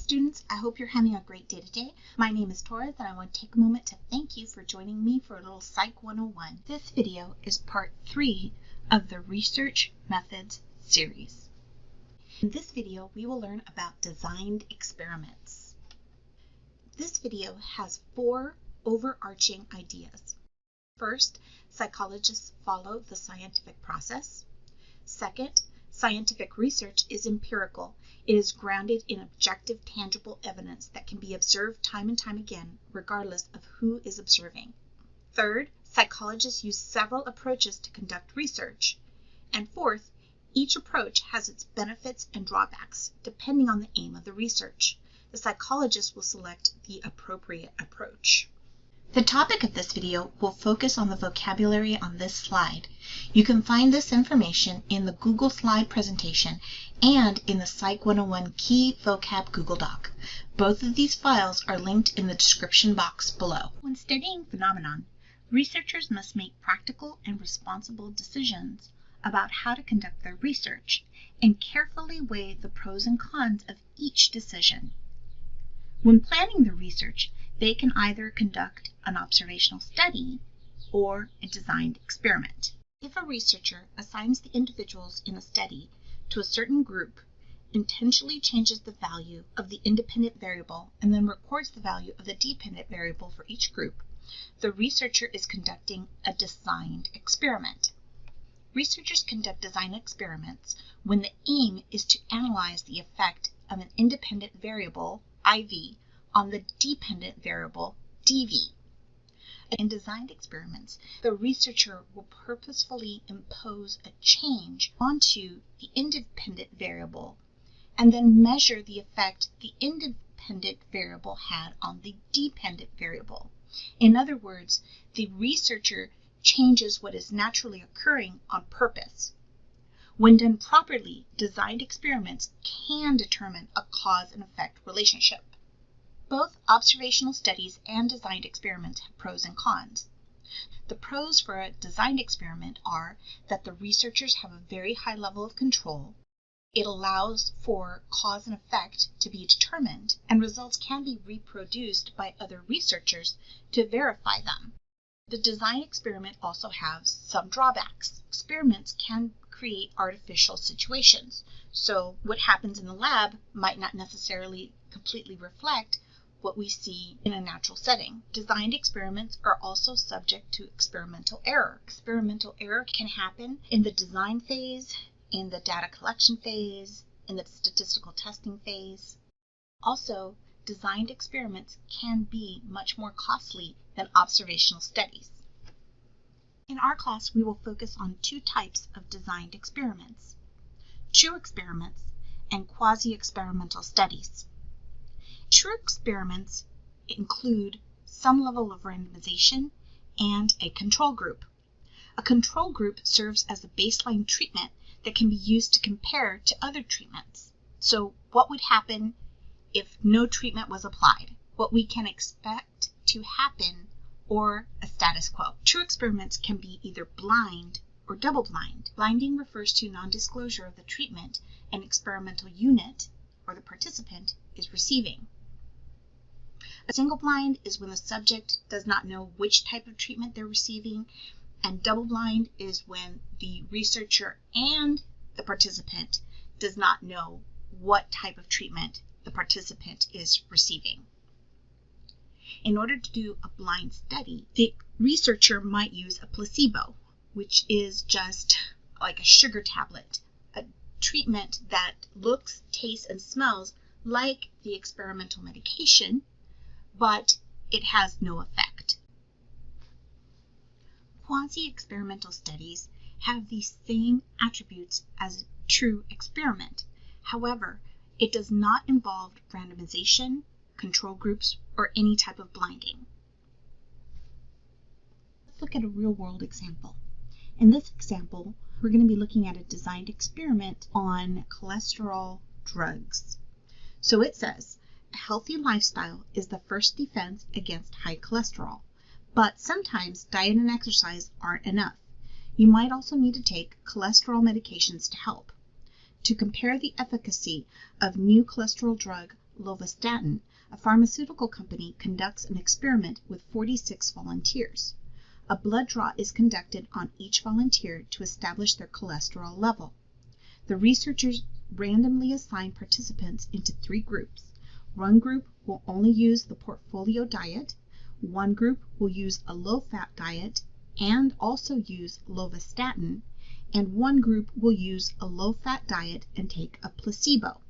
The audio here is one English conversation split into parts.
students, I hope you're having a great day today. My name is Torres and I want to take a moment to thank you for joining me for a little Psych 101. This video is part 3 of the Research Methods series. In this video, we will learn about designed experiments. This video has 4 overarching ideas. First, psychologists follow the scientific process. Second, scientific research is empirical. It is grounded in objective, tangible evidence that can be observed time and time again, regardless of who is observing. Third, psychologists use several approaches to conduct research. And fourth, each approach has its benefits and drawbacks, depending on the aim of the research. The psychologist will select the appropriate approach. The topic of this video will focus on the vocabulary on this slide. You can find this information in the Google slide presentation and in the Psych 101 Key Vocab Google Doc. Both of these files are linked in the description box below. When studying phenomenon, researchers must make practical and responsible decisions about how to conduct their research and carefully weigh the pros and cons of each decision. When planning the research, they can either conduct an observational study or a designed experiment. If a researcher assigns the individuals in a study to a certain group, intentionally changes the value of the independent variable, and then records the value of the dependent variable for each group, the researcher is conducting a designed experiment. Researchers conduct design experiments when the aim is to analyze the effect of an independent variable, IV, on the dependent variable, DV. In designed experiments, the researcher will purposefully impose a change onto the independent variable and then measure the effect the independent variable had on the dependent variable. In other words, the researcher changes what is naturally occurring on purpose. When done properly, designed experiments can determine a cause and effect relationship. Both observational studies and designed experiments have pros and cons. The pros for a designed experiment are that the researchers have a very high level of control. It allows for cause and effect to be determined, and results can be reproduced by other researchers to verify them. The design experiment also has some drawbacks. Experiments can create artificial situations, so what happens in the lab might not necessarily completely reflect what we see in a natural setting. Designed experiments are also subject to experimental error. Experimental error can happen in the design phase, in the data collection phase, in the statistical testing phase. Also, designed experiments can be much more costly than observational studies. In our class, we will focus on 2 types of designed experiments: true experiments and quasi-experimental studies. True experiments include some level of randomization and a control group. A control group serves as a baseline treatment that can be used to compare to other treatments. So what would happen if no treatment was applied? What we can expect to happen, or a status quo. True experiments can be either blind or double-blind. Blinding refers to non-disclosure of the treatment an experimental unit, or the participant, is receiving. A single blind is when the subject does not know which type of treatment they're receiving, and double blind is when the researcher and the participant does not know what type of treatment the participant is receiving. In order to do a blind study, the researcher might use a placebo, which is just like a sugar tablet, a treatment that looks, tastes, and smells like the experimental medication, but it has no effect. Quasi-experimental studies have the same attributes as a true experiment. However, it does not involve randomization, control groups, or any type of blinding. Let's look at a real-world example. In this example, we're going to be looking at a designed experiment on cholesterol drugs. So it says, a healthy lifestyle is the first defense against high cholesterol, but sometimes diet and exercise aren't enough. You might also need to take cholesterol medications to help. To compare the efficacy of new cholesterol drug lovastatin, a pharmaceutical company conducts an experiment with 46 volunteers. A blood draw is conducted on each volunteer to establish their cholesterol level. The researchers randomly assign participants into 3 groups. One group will only use the portfolio diet, one group will use a low-fat diet and also use lovastatin, and one group will use a low-fat diet and take a placebo.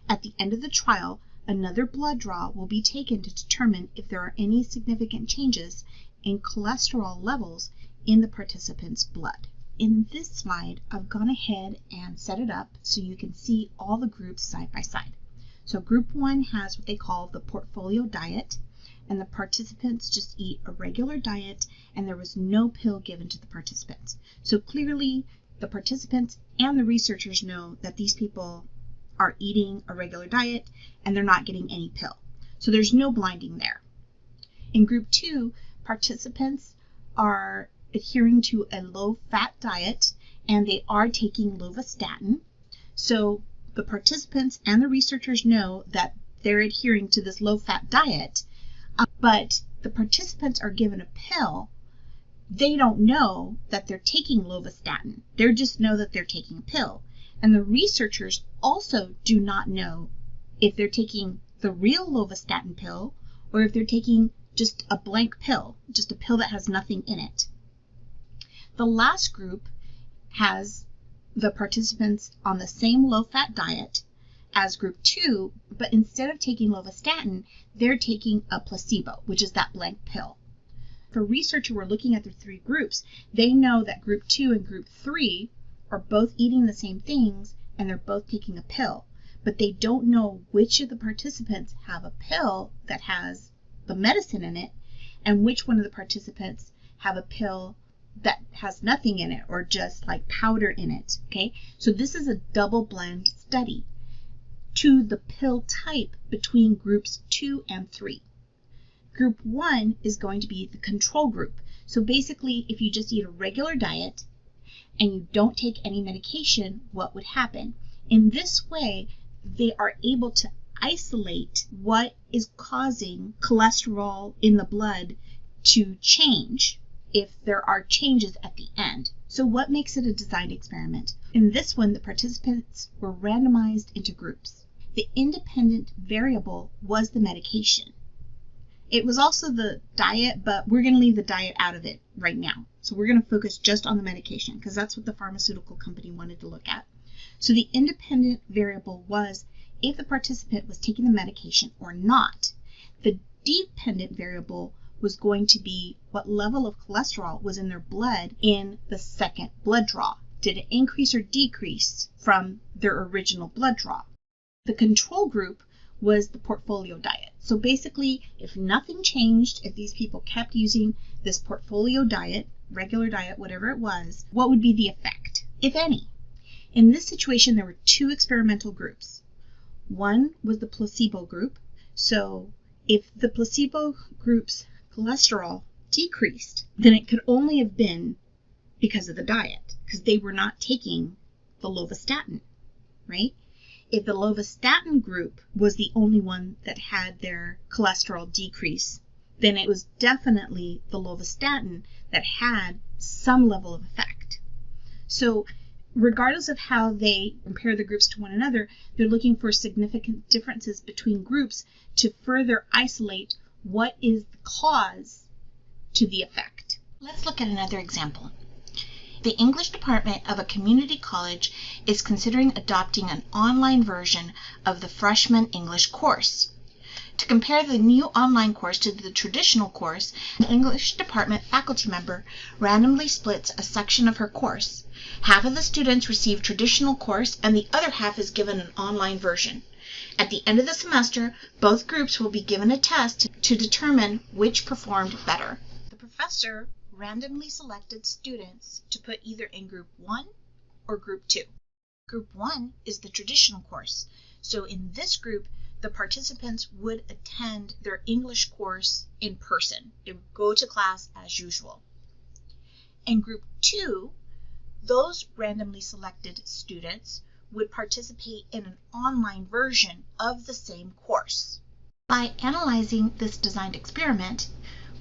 At the end of the trial, another blood draw will be taken to determine if there are any significant changes in cholesterol levels in the participants' blood. In this slide, I've gone ahead and set it up so you can see all the groups side by side. So group 1 has what they call the portfolio diet, and the participants just eat a regular diet, and there was no pill given to the participants. So clearly, the participants and the researchers know that these people are eating a regular diet and they're not getting any pill. So there's no blinding there. In group 2, participants are adhering to a low-fat diet and they are taking lovastatin. So the participants and the researchers know that they're adhering to this low-fat diet, but the participants are given a pill. They don't know that they're taking lovastatin. They just know that they're taking a pill. And the researchers also do not know if they're taking the real lovastatin pill or if they're taking just a blank pill, just a pill that has nothing in it. The last group has the participants on the same low-fat diet as group 2, but instead of taking lovastatin, they're taking a placebo, which is that blank pill. For research who are looking at the 3 groups, they know that group 2 and group 3 are both eating the same things and they're both taking a pill, but they don't know which of the participants have a pill that has the medicine in it and which one of the participants have a pill that has nothing in it or just like powder in it. Okay, so this is a double blind study to the pill type between groups 2 and 3. Group 1 is going to be the control group. So basically, if you just eat a regular diet and you don't take any medication, what would happen? In this way, they are able to isolate what is causing cholesterol in the blood to change if there are changes at the end. So what makes it a designed experiment? In this one, the participants were randomized into groups. The independent variable was the medication. It was also the diet, but we're going to leave the diet out of it right now. So we're going to focus just on the medication because that's what the pharmaceutical company wanted to look at. So the independent variable was if the participant was taking the medication or not. The dependent variable was going to be what level of cholesterol was in their blood in the second blood draw. Did it increase or decrease from their original blood draw? The control group was the portfolio diet. So basically, if nothing changed, if these people kept using this portfolio diet, regular diet, whatever it was, what would be the effect, if any? In this situation, there were 2 experimental groups. One was the placebo group. So if the placebo group's cholesterol decreased, then it could only have been because of the diet, because they were not taking the lovastatin, right? If the lovastatin group was the only one that had their cholesterol decrease, then it was definitely the lovastatin that had some level of effect. So regardless of how they compare the groups to one another, they're looking for significant differences between groups to further isolate what is the cause to the effect. Let's look at another example. The English department of a community college is considering adopting an online version of the freshman English course. To compare the new online course to the traditional course, an English department faculty member randomly splits a section of her course. Half of the students receive traditional course and the other half is given an online version. At the end of the semester, both groups will be given a test to determine which performed better. The professor randomly selected students to put either in group 1 or group 2. Group 1 is the traditional course. So in this group, the participants would attend their English course in person. They would go to class as usual. In group 2, those randomly selected students would participate in an online version of the same course. By analyzing this designed experiment,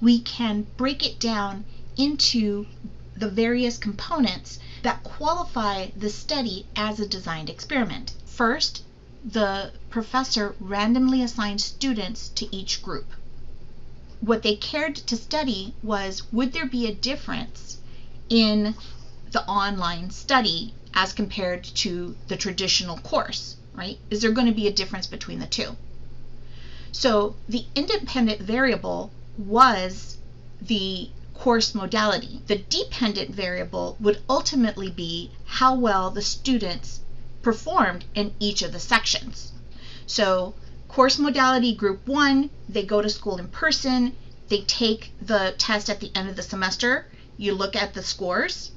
we can break it down into the various components that qualify the study as a designed experiment. First, the professor randomly assigned students to each group. What they cared to study was, would there be a difference in the online study as compared to the traditional course, right? Is there going to be a difference between the two? So the independent variable was the course modality. The dependent variable would ultimately be how well the students performed in each of the sections. So course modality group 1, they go to school in person, they take the test at the end of the semester, you look at the scores.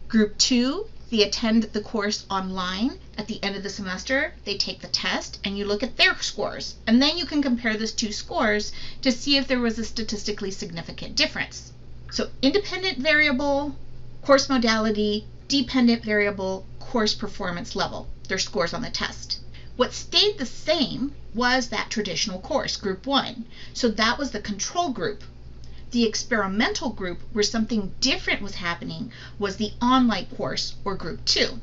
Group 2, they attend the course online at the end of the semester, they take the test, and you look at their scores. And then you can compare those two scores to see if there was a statistically significant difference. So independent variable, course modality, dependent variable, course performance level, their scores on the test. What stayed the same was that traditional course, group 1. So that was the control group. The experimental group, where something different was happening, was the online course, or group 2.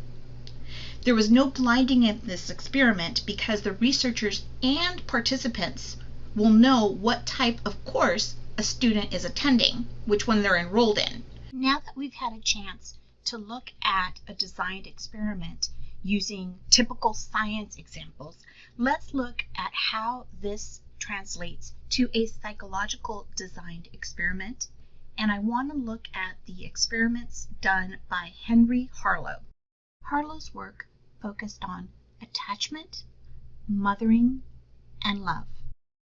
There was no blinding in this experiment because the researchers and participants will know what type of course a student is attending, which one they're enrolled in. Now that we've had a chance to look at a designed experiment using typical science examples, let's look at how this translates to a psychological designed experiment. And I want to look at the experiments done by Henry Harlow. Harlow's work focused on attachment, mothering, and love.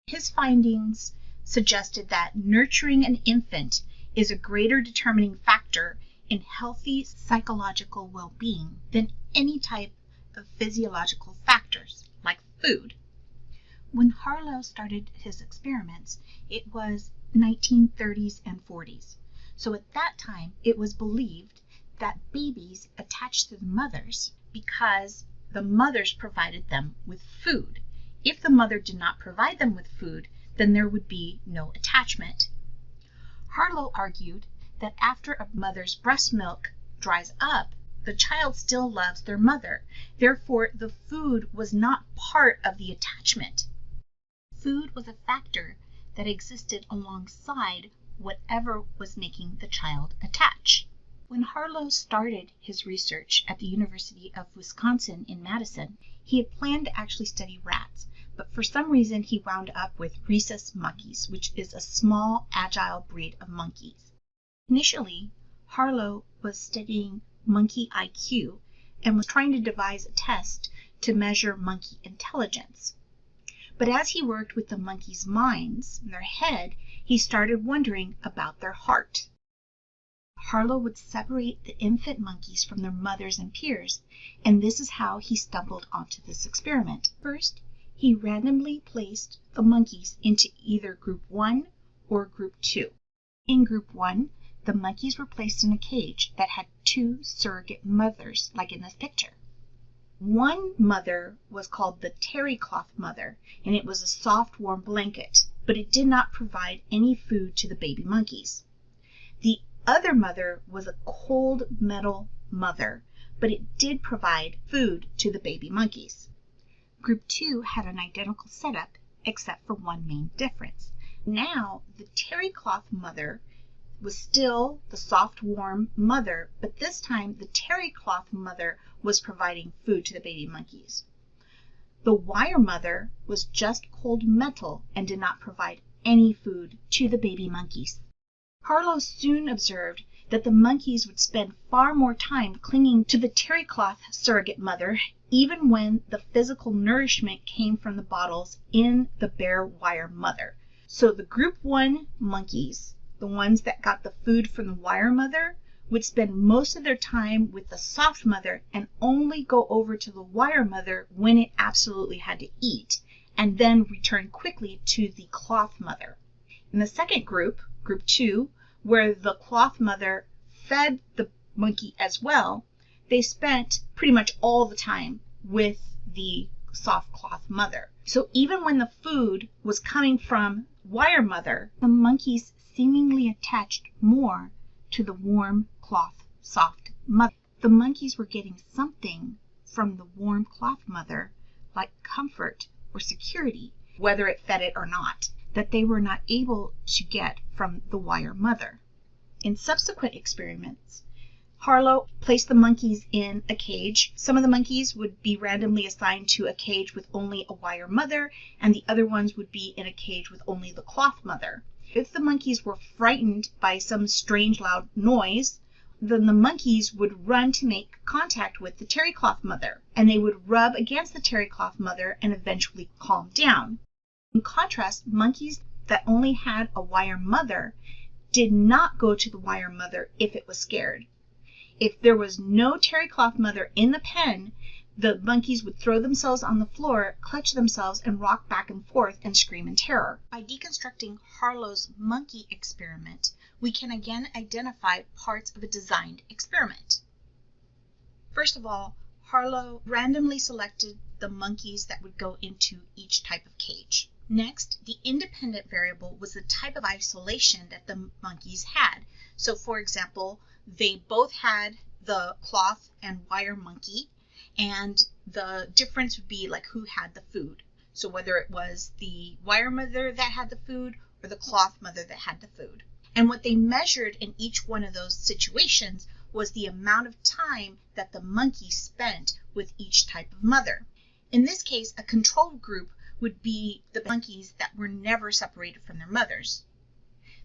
His findings suggested that nurturing an infant is a greater determining factor in healthy psychological well-being than any type of physiological factors like food. When Harlow started his experiments, it was 1930s and 40s. So at that time, it was believed that babies attached to the mothers because the mothers provided them with food. If the mother did not provide them with food, then there would be no attachment. Harlow argued that after a mother's breast milk dries up, the child still loves their mother. Therefore, the food was not part of the attachment. Food was a factor that existed alongside whatever was making the child attach. When Harlow started his research at the University of Wisconsin in Madison, he had planned to actually study rats, but for some reason he wound up with rhesus monkeys, which is a small, agile breed of monkeys. Initially, Harlow was studying monkey IQ and was trying to devise a test to measure monkey intelligence. But as he worked with the monkeys' minds and their head, he started wondering about their heart. Harlow would separate the infant monkeys from their mothers and peers, and this is how he stumbled onto this experiment. First, he randomly placed the monkeys into either group 1 or group 2. In group 1, the monkeys were placed in a cage that had 2 surrogate mothers, like in this picture. One mother was called the terry cloth mother, and it was a soft, warm blanket, but it did not provide any food to the baby monkeys. The other mother was a cold metal mother, but it did provide food to the baby monkeys. Group 2 had an identical setup, except for one main difference. Now, the terry cloth mother was still the soft, warm mother, but this time the terry cloth mother was providing food to the baby monkeys. The wire mother was just cold metal and did not provide any food to the baby monkeys. Harlow soon observed that the monkeys would spend far more time clinging to the terry cloth surrogate mother, even when the physical nourishment came from the bottles in the bare wire mother. So the group 1 monkeys, the ones that got the food from the wire mother, would spend most of their time with the soft mother and only go over to the wire mother when it absolutely had to eat, and then return quickly to the cloth mother. In the second group, group 2, where the cloth mother fed the monkey as well, they spent pretty much all the time with the soft cloth mother. So even when the food was coming from wire mother, the monkeys seemingly attached more to the warm cloth soft mother. The monkeys were getting something from the warm cloth mother, like comfort or security, whether it fed it or not, that they were not able to get from the wire mother. In subsequent experiments, Harlow placed the monkeys in a cage. Some of the monkeys would be randomly assigned to a cage with only a wire mother, and the other ones would be in a cage with only the cloth mother. If the monkeys were frightened by some strange loud noise, then the monkeys would run to make contact with the terry cloth mother, and they would rub against the terry cloth mother and eventually calm down. In contrast, monkeys that only had a wire mother did not go to the wire mother if it was scared. If there was no terry cloth mother in the pen, the monkeys would throw themselves on the floor, clutch themselves, and rock back and forth and scream in terror. By deconstructing Harlow's monkey experiment, we can again identify parts of a designed experiment. First of all, Harlow randomly selected the monkeys that would go into each type of cage. Next, the independent variable was the type of isolation that the monkeys had. So, for example, they both had the cloth and wire monkey, and the difference would be like who had the food. So whether it was the wire mother that had the food or the cloth mother that had the food. And what they measured in each one of those situations was the amount of time that the monkey spent with each type of mother. In this case, a control group would be the monkeys that were never separated from their mothers.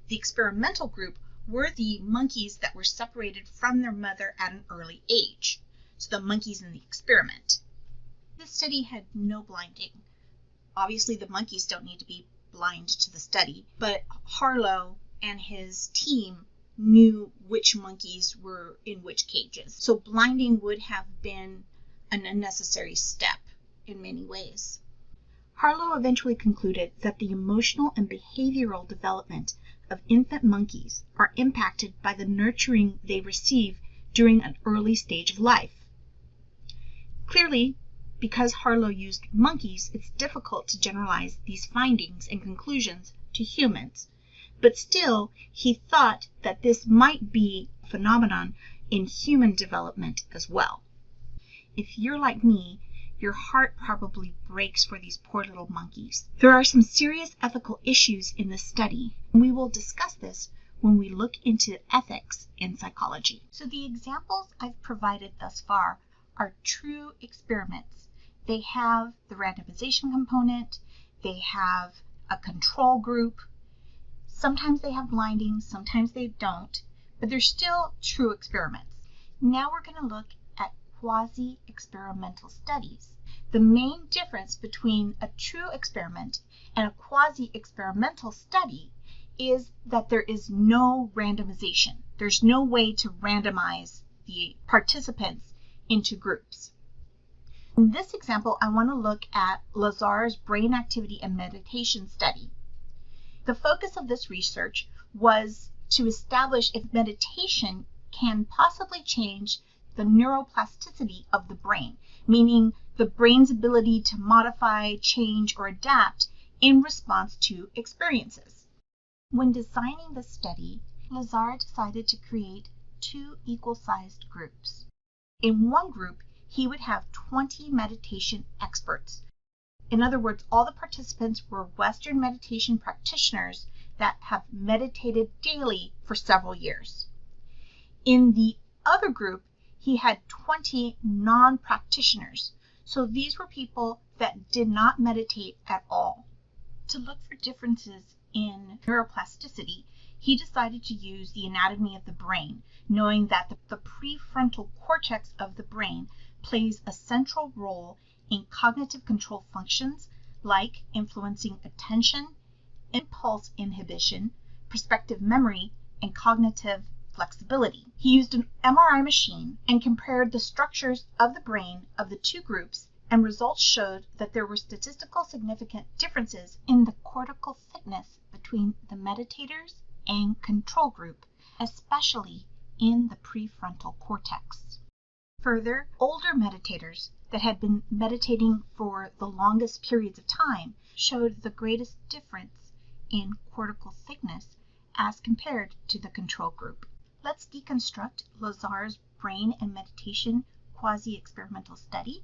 The experimental group were the monkeys that were separated from their mother at an early age, so the monkeys in the experiment. This study had no blinding. Obviously, the monkeys don't need to be blind to the study, but Harlow and his team knew which monkeys were in which cages. So blinding would have been an unnecessary step in many ways. Harlow eventually concluded that the emotional and behavioral development of infant monkeys are impacted by the nurturing they receive during an early stage of life. Clearly, because Harlow used monkeys, it's difficult to generalize these findings and conclusions to humans, but still he thought that this might be a phenomenon in human development as well. If you're like me, your heart probably breaks for these poor little monkeys. There are some serious ethical issues in this study, and we will discuss this when we look into ethics in psychology. So the examples I've provided thus far are true experiments. They have the randomization component, they have a control group, sometimes they have blinding, sometimes they don't, but they're still true experiments. Now we're going to look at quasi-experimental studies. The main difference between a true experiment and a quasi-experimental study is that there is no randomization. There's no way to randomize the participants into groups. In this example, I want to look at LAZAR'S brain activity and meditation study. The focus of this research was to establish if meditation can possibly change the neuroplasticity of the brain, meaning the brain's ability to modify, change, or adapt in response to experiences. When designing the study, LAZAR decided to create two equal-sized groups. In one group, he would have 20 meditation experts. In other words, all the participants were Western meditation practitioners that have meditated daily for several years. In the other group, he had 20 non-practitioners. So these were people that did not meditate at all. To look for differences in neuroplasticity, he decided to use the anatomy of the brain, knowing that the prefrontal cortex of the brain plays a central role in cognitive control functions like influencing attention, impulse inhibition, perspective memory, and cognitive flexibility. He used an MRI machine and compared the structures of the brain of the two groups, and results showed that there were statistically significant differences in the cortical thickness between the meditators and control group, especially in the prefrontal cortex. Further, older meditators that had been meditating for the longest periods of time showed the greatest difference in cortical thickness as compared to the control group. Let's deconstruct LAZAR'S brain and meditation quasi-experimental study.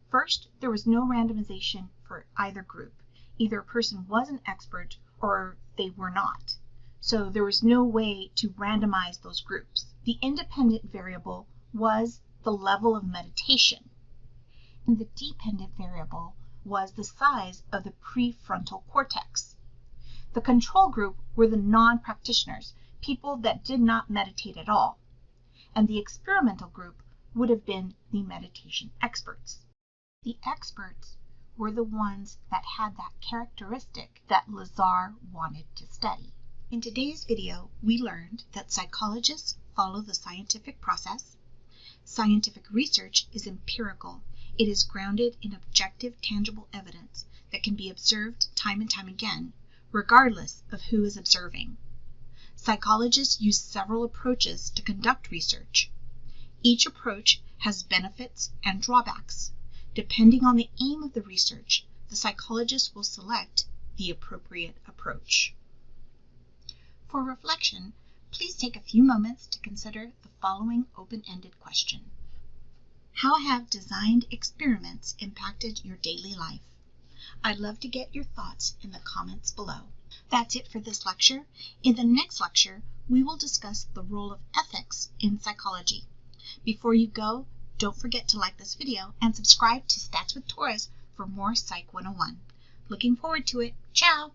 First, there was no randomization for either group. Either a person was an expert or they were not. So there was no way to randomize those groups. The independent variable was the level of meditation, and the dependent variable was the size of the prefrontal cortex. The control group were the non-practitioners, people that did not meditate at all, and the experimental group would have been the meditation experts. The experts were the ones that had that characteristic that LAZAR wanted to study. In today's video, we learned that psychologists follow the scientific process. Scientific research is empirical. It is grounded in objective, tangible evidence that can be observed time and time again, regardless of who is observing. Psychologists use several approaches to conduct research. Each approach has benefits and drawbacks. Depending on the aim of the research, the psychologist will select the appropriate approach. For reflection, please take a few moments to consider the following open-ended question. How have designed experiments impacted your daily life? I'd love to get your thoughts in the comments below. That's it for this lecture. In the next lecture, we will discuss the role of ethics in psychology. Before you go, don't forget to like this video and subscribe to Stats with Torres for more Psych 101. Looking forward to it. Ciao!